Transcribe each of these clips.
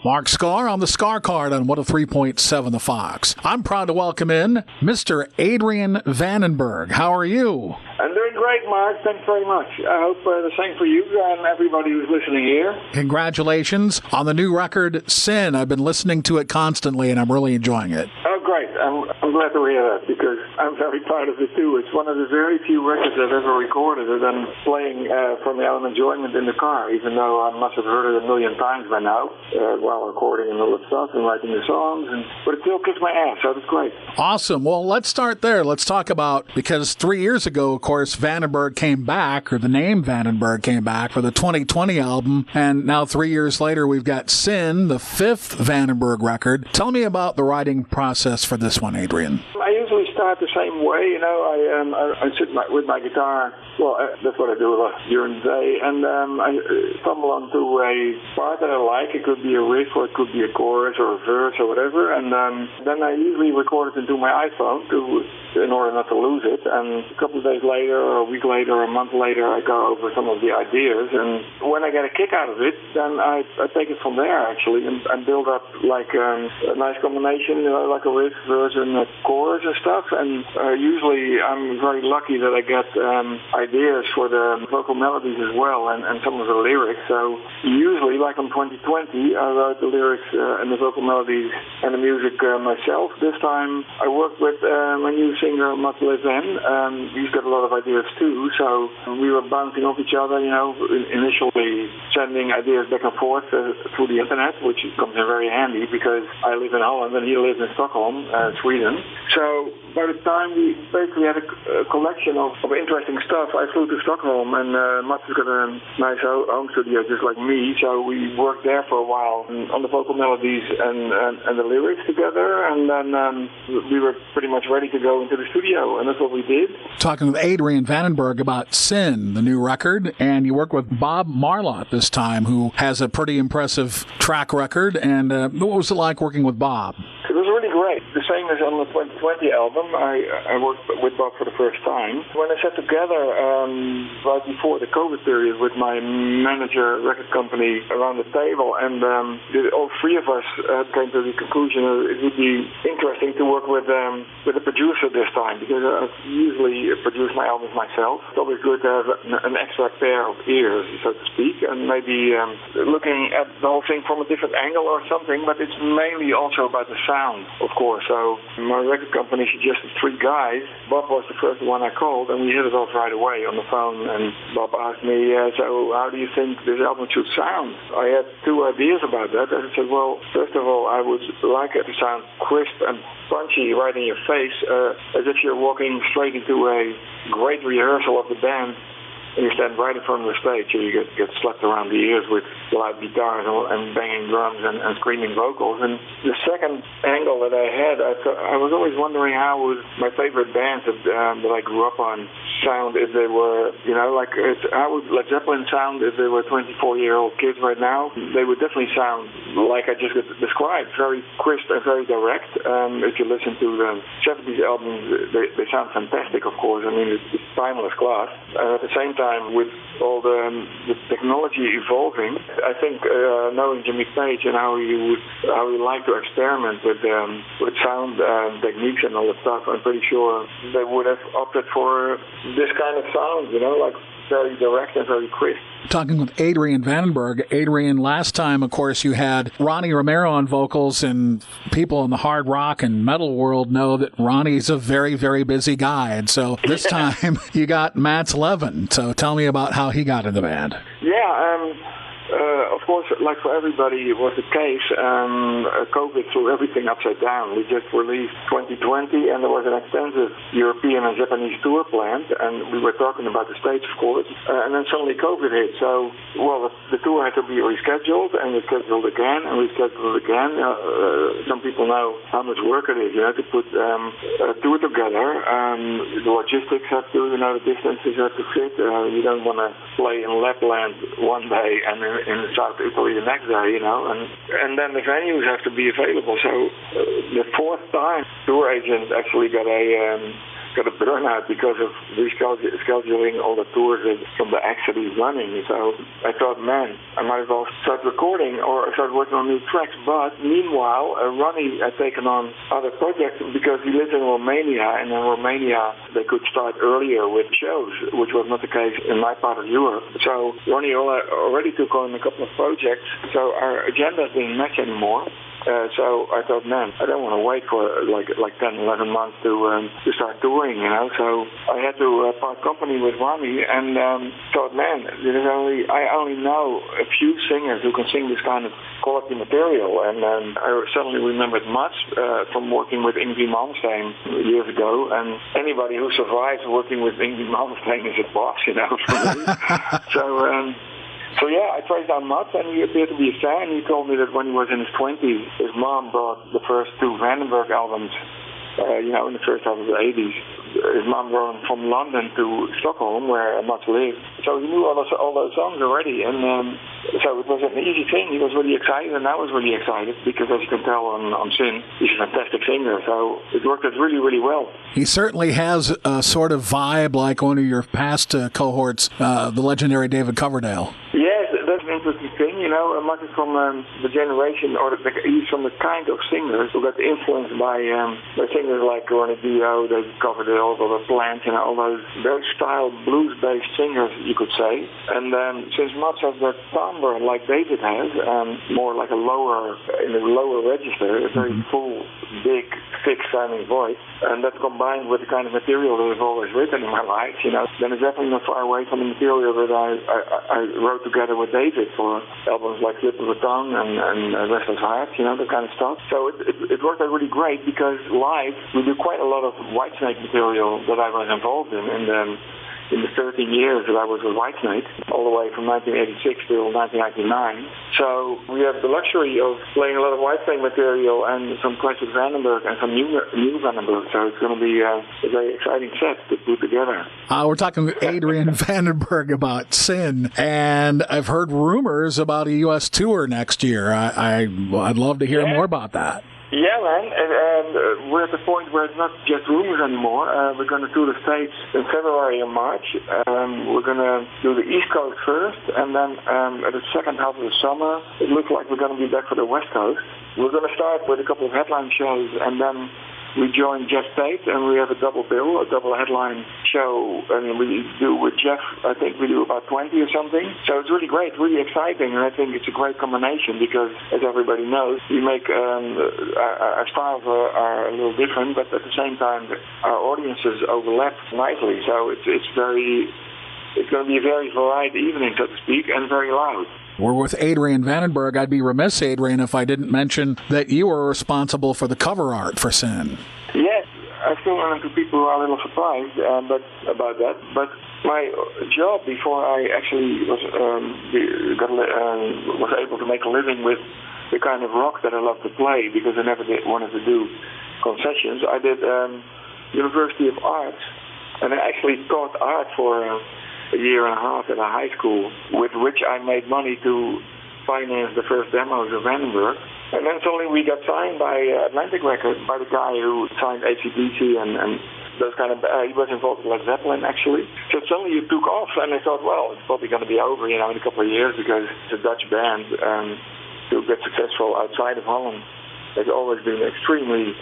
Mark Skaar on the Skaar Kaard on 103.7 The Fox. I'm proud to welcome in Mr. Adrian Vandenberg. How are you? I'm doing great, Mark. Thanks very much. I hope the same for you and everybody who's listening here. Congratulations on the new record, Sin. I've been listening to it constantly, and I'm really enjoying it. Oh, great. I'm glad to hear that because I'm very proud of it, too. It's one of the very few records I've ever recorded that I'm playing for my own enjoyment in the car, even though I must have heard it a million times by now while recording and all that stuff and writing the songs. But it still kicks my ass, so it's great. Awesome. Well, let's start there. Let's talk about, because 3 years ago, of course, Vandenberg came back, or the name Vandenberg came back for the 2020 album, and now 3 years later, we've got Sin, the fifth Vandenberg record. Tell me about the writing process for this one, Adrian. I usually start the same way, you know. I sit with my guitar. Well, that's what I do a lot during the day, and I stumble onto a part that I like. It could be a riff, or it could be a chorus, or a verse, or whatever, and then I usually record it into my iPhone in order not to lose it. And a couple of days later, or a week later, or a month later, I go over some of the ideas, and when I get a kick out of it, then I take it from there actually, and build up like a nice combination, you know, like a riff, verse, and a chorus and stuff. And usually I'm very lucky that I get ideas for the vocal melodies as well, and some of the lyrics. So usually, like on 2020, I wrote the lyrics and the vocal melodies and the music myself. This time I worked with my new singer, Mats Leven. He's got a lot of ideas too, so we were bouncing off each other, you know, initially sending ideas back and forth through the internet, which comes in very handy because I live in Holland and he lives in Stockholm, Sweden. So by the time we basically had a collection of interesting stuff, I flew to Stockholm, and Mats has got a nice home studio just like me, so we worked there for a while on the vocal melodies and the lyrics together, and then we were pretty much ready to go into the studio, and that's what we did. Talking with Adrian Vandenberg about Sin, the new record, and you work with Bob Marlott this time, who has a pretty impressive track record, and what was it like working with Bob? It was really great. The same as on the 2020 album, I worked with Bob for the first time. When I sat together right before the COVID period with my manager, record company, around the table, and all three of us came to the conclusion it would be interesting to work with a producer this time, because I usually produce my albums myself. It's always good to have an extra pair of ears, so to speak, and maybe looking at the whole thing from a different angle or something, but it's mainly also about the sound, of course. So my record company suggested three guys. Bob was the first one I called, and we hit it off right away on the phone, and Bob asked me, so how do you think this album should sound? I had two ideas about that, and I said, well, first of all, I would like it to sound crisp and punchy right in your face, as if you're walking straight into a great rehearsal of the band, and you stand right in front of the stage, so you get slapped around the ears with loud guitars and banging drums and screaming vocals. And the second angle that I had, I was always wondering how would my favorite bands that I grew up on sound if they were, you know, like how would Led Zeppelin sound if they were 24-year-old kids right now? They would definitely sound like I just described, very crisp and very direct. If you listen to the 70s albums, they sound fantastic, of course. I mean, it's timeless class. At the same time, with all the technology evolving, I think knowing Jimmy Page and how he liked to experiment with sound techniques and all that stuff, I'm pretty sure they would have opted for this kind of sound, you know, like very direct and very crisp. Talking with Adrian Vandenberg. Adrian, last time, of course, you had Ronnie Romero on vocals, and people in the hard rock and metal world know that Ronnie's a very, very busy guy. And so this time you got Mats Leven. So tell me about how he got in the band. Yeah, of course, like for everybody, it was the case. COVID threw everything upside down. We just released 2020, and there was an extensive European and Japanese tour planned, and we were talking about the States, of course, and then suddenly COVID hit. So, well, the tour had to be rescheduled, and rescheduled again, and rescheduled again. Some people know how much work it is, you know, to put a tour together. The logistics have to, you know, the distances have to fit. You don't want to play in Lapland one day and in South Italy the next day, you know, and then the venues have to be available. So the fourth time, tour agent actually got a got a burnout because of rescheduling all the tours from the acts that he's running. So I thought, man, I might as well start recording or start working on new tracks. But meanwhile, Ronnie had taken on other projects because he lives in Romania, and in Romania they could start earlier with shows, which was not the case in my part of Europe. So Ronnie already took on a couple of projects, so our agenda didn't match anymore. So I thought, man, I don't want to wait for like 10, 11 months to start touring, you know. So I had to part company with Ronnie, and thought, man, I only know a few singers who can sing this kind of quality material. And I suddenly remembered Mats from working with Yngwie Malmsteen years ago, and anybody who survives working with Yngwie Malmsteen is a boss, you know, for me. So yeah, I traced down Mats, and he appeared to be a fan. He told me that when he was in his 20s, his mom brought the first two Vandenberg albums, in the first half of the 80s. His mom brought him from London to Stockholm, where Mats lived. So he knew all those songs already, and so it was an easy thing. He was really excited, and I was really excited, because as you can tell on Sin, he's a fantastic singer, so it worked out really, really well. He certainly has a sort of vibe like one of your past cohorts, the legendary David Coverdale. Yes, that's an interesting thing, you know. Mats is from the generation, or he's from the kind of singers who got influenced by singers like Ronnie Dio, David Coverdale, or the Plant, all those very style blues-based singers, you could say. And since Mats has that timbre like David has, more like in the lower register, a very full, big, thick-sounding voice, and that's combined with the kind of material that I've always written in my life, then it's definitely not far away from the material that I wrote together with David for albums like Slip of the Tongue and Restless Heart, that kind of stuff. So it worked out really great, because live we do quite a lot of Whitesnake material that I was involved in the 13 years that I was with Whitesnake, all the way from 1986 till 1999. So we have the luxury of playing a lot of Whitesnake material and some classic Vandenberg and some new Vandenberg. So it's going to be a very exciting set to put together. We're talking with Adrian Vandenberg about Sin, and I've heard rumors about a U.S. tour next year. I'd love to hear more about that. Yeah, man, and we're at the point where it's not just rumors anymore. We're going to do the States in February and March. We're going to do the East Coast first, and then at the second half of the summer, it looks like we're going to be back for the West Coast. We're going to start with a couple of headline shows, and then we join Jeff Tate, and we have a double headline show. And we do with Jeff, I think we do about 20 or something. So it's really great, really exciting, and I think it's a great combination, because, as everybody knows, we make our styles are a little different, but at the same time, our audiences overlap nicely. So it's going to be a very varied evening, so to speak, and very loud. We're with Adrian Vandenberg. I'd be remiss, Adrian, if I didn't mention that you were responsible for the cover art for Sin. Yes, I still run into people who are a little surprised about that. But my job before I actually was able to make a living with the kind of rock that I love to play, because I never wanted to do concessions, I did University of Arts, and I actually taught art for a year and a half at a high school, with which I made money to finance the first demos of Vandenberg. And then suddenly we got signed by Atlantic Records, by the guy who signed AC/DC and those kind of, he was involved with Led Zeppelin, actually. So suddenly it took off, and I thought, well, it's probably going to be over, in a couple of years, because it's a Dutch band. To get successful outside of Holland has always been extremely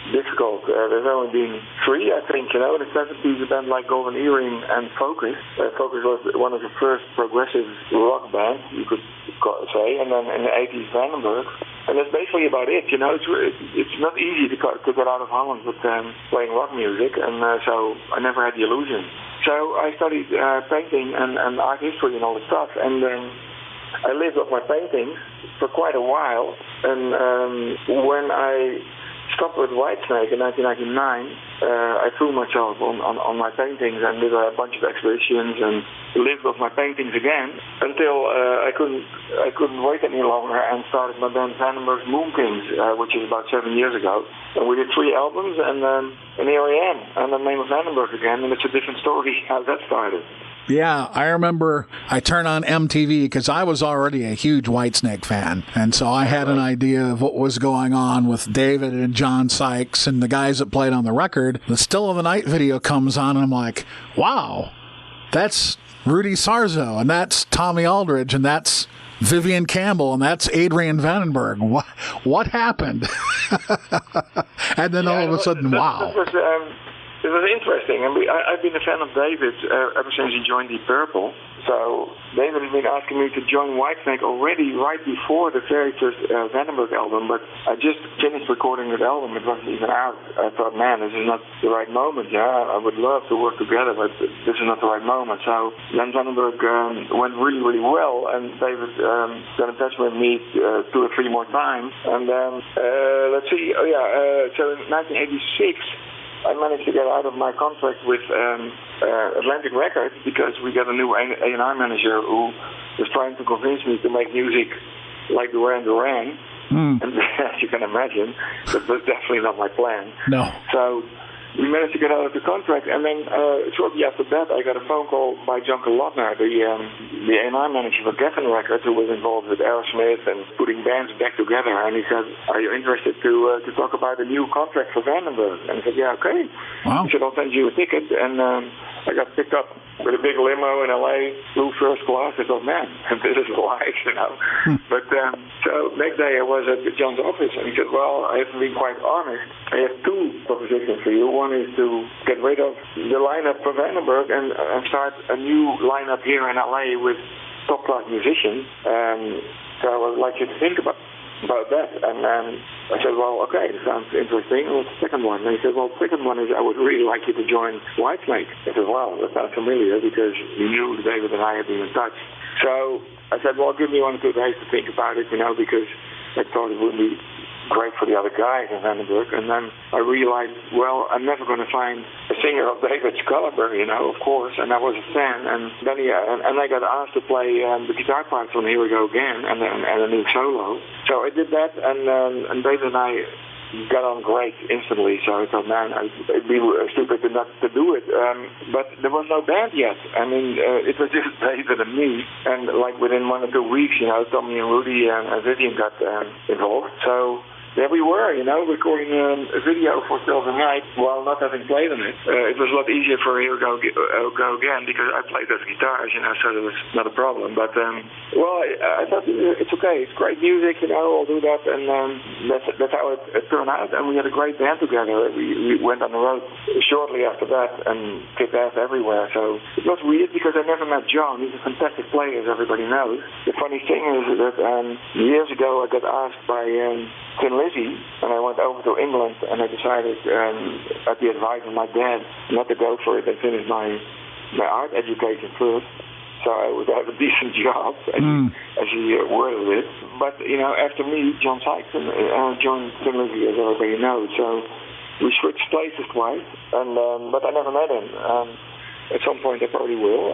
difficult. There's only been three, I think, in the 70s, a band like Golden Earring and Focus. Focus was one of the first progressive rock bands, you could say, and then in the 80s, Vandenberg. And that's basically about it, It's not easy to get out of Holland with playing rock music, and so I never had the illusion. So I studied painting and art history and all this stuff, and I lived off my paintings for quite a while, and when I stopped with Whitesnake in 1999, I threw myself on my paintings and did a bunch of exhibitions and lived off my paintings again until I couldn't wait any longer and started my band Vandenberg's Moon Kings, which is about 7 years ago. And we did 3 albums, and here I am. I'm the name of Vandenberg again, and it's a different story how that started. Yeah, I remember I turned on MTV because I was already a huge Whitesnake fan. And so I had an idea of what was going on with David and John Sykes and the guys that played on the record. The Still of the Night video comes on, and I'm like, wow, that's Rudy Sarzo, and that's Tommy Aldridge, and that's Vivian Campbell, and that's Adrian Vandenberg. What happened? And then all of a sudden, wow. It was interesting, and I've been a fan of David ever since he joined Deep Purple. So David has been asking me to join Whitesnake already right before the very first Vandenberg album, but I just finished recording that album. It wasn't even out. I thought, man, this is not the right moment. Yeah, I would love to work together, but this is not the right moment. So then Vandenberg went really, really well, and David got in touch with me 2 or 3 more times. And then, let's see, so in 1986, I managed to get out of my contract with Atlantic Records because we got a new A&R manager who was trying to convince me to make music like Duran Duran. And as you can imagine, that was definitely not my plan. No. So we managed to get out of the contract, and then shortly after that, I got a phone call by John Kalotner, the A&R manager for Geffen Records, who was involved with Aerosmith and putting bands back together. And he said, "Are you interested to talk about a new contract for Vandenberg?" And I said, "Yeah, okay." Wow. He said, "I'll send you a ticket," and I got picked up with a big limo in LA, flew first class. I thought, man, this is life, you know. But so next day I was at John's office, and he said, "Well, I have to be quite honest. I have 2 propositions for you. One is to get rid of the lineup for Vandenberg and start a new lineup here in LA with top-class musicians. So I would like you to think about that." And I said, "Well, okay, that sounds interesting. What's the second one?" And he said, "Well, the second one is I would really like you to join Whitesnake." I said, "Well, that sounds familiar because you knew David and I had been in touch." So I said, "Well, give me 1 or 2 days to think about it, you know, because I thought it would be great for the other guys in Vandenberg." And then I realized, well, I'm never going to find a singer of David's caliber, you know, of course, and I was a fan. And then and I got asked to play the guitar parts on Here We Go Again and a new solo. So I did that, and David and I got on great instantly. So I thought, man, it'd be stupid not to do it. But there was no band yet. I mean, it was just David and me. And like within 1 or 2 weeks, you know, Tommy and Rudy and Vivian got involved. So there we were, you know, recording a video for Still the Night while not having played on it. It was a lot easier for Here We Go Again because I played those guitars, you know, so there was not a problem. But, well, I thought it's okay. It's great music, you know, I'll do that. And that's how it turned out. And we had a great band together. We went on the road shortly after that and kicked ass everywhere. So it was weird because I never met John. He's a fantastic player, as everybody knows. The funny thing is that years ago I got asked by Tin Lizzy, and I went over to England, and I decided, at the advice of my dad, not to go for it and finish my art education first, so I would have a decent job, as he worded it. But, you know, after me, John Sykes joined Tin Lizzy, as everybody knows, so we switched places twice, but I never met him. At some point I probably will,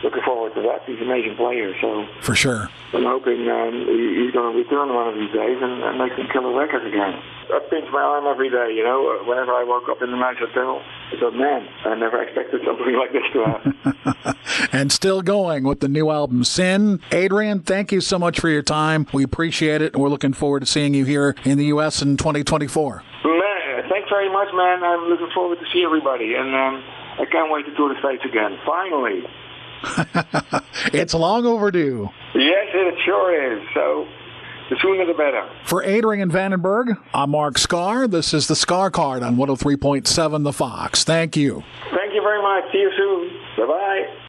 looking forward to that. He's an amazing player, so for sure. I'm hoping he's going to return one of these days and make some killer records again. I pinch my arm every day, you know. Whenever I woke up in a nice hotel, I thought, man, I never expected something like this to happen. And still going with the new album, Sin. Adrian, thank you so much for your time. We appreciate it, and we're looking forward to seeing you here in the U.S. in 2024. Man, thanks very much, man. I'm looking forward to see everybody, and I can't wait to tour the States again. Finally. It's long overdue. Yes, it sure is. So the sooner the better. For Adrian Vandenberg, I'm Mark Skaar. This is the Skaar Kaard on 103.7 The Fox. Thank you. Thank you very much. See you soon. Bye-bye.